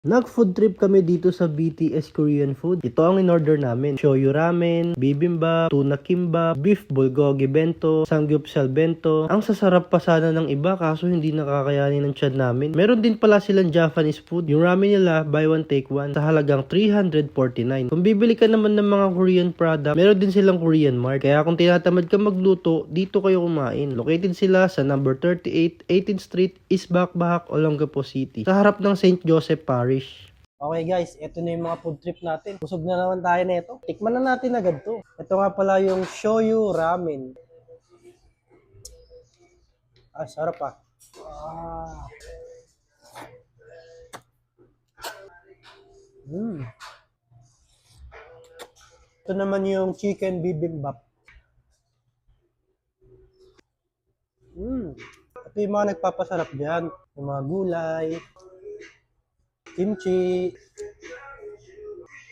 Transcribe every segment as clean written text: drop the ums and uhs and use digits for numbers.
Nag-food trip kami dito sa BTS Korean Food. Ito ang in-order namin. Shoyu ramen, bibimbap, tuna kimbap, beef bulgogi bento, samgyeopsal bento. Ang sasarap pa sana ng iba kaso hindi nakakayanin ng tiyan namin. Meron din pala silang Japanese food. Yung ramen nila, buy one take one sa halagang 349. Kung bibili ka naman ng mga Korean product, meron din silang Korean Mart. Kaya kung tinatamad ka magluto, dito kayo kumain. Located sila sa number 38, 18th Street, East Bakbak, Olongapo City. Sa harap ng St. Joseph Parish. Okay guys, ito na yung mga food trip natin. Busog na naman tayo nito. Tikman na natin agad to. Ito nga pala yung shoyu ramen. Sarap ah. Mm. Ito naman yung chicken bibimbap. Ito yung mga nagpapasarap dyan. Yung mga gulay, kimchi,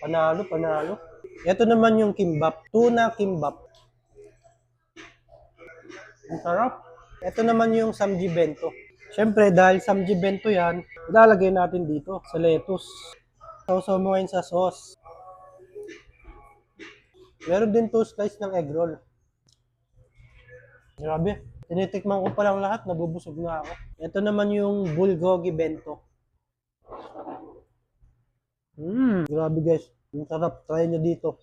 panalo, panalo. Ito naman yung kimbap, tuna kimbap. Ang sarap. Ito naman yung samji bento. Siyempre, dahil samji bento yan, ilalagay natin dito sa lettuce. Sausaw mo ngayon sa sauce. Meron din 2 slice ng egg roll. Grabe. Tinitikman ko pa lang lahat, nabubusog na ako. Ito naman yung bulgogi bento. Grabe guys. Ang sarap. Try nyo dito.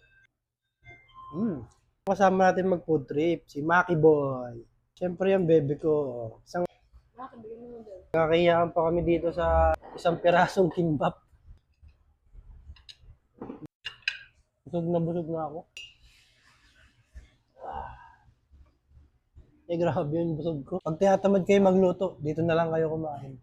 Kasama natin mag food trip, si Maki Boy. Siyempre yung bebe ko. Kakayaan pa kami dito sa isang pirasong kimbap. Busog na ako. Grabe yung busog ko. Pag tinatamad kayo magluto, dito na lang kayo kumain.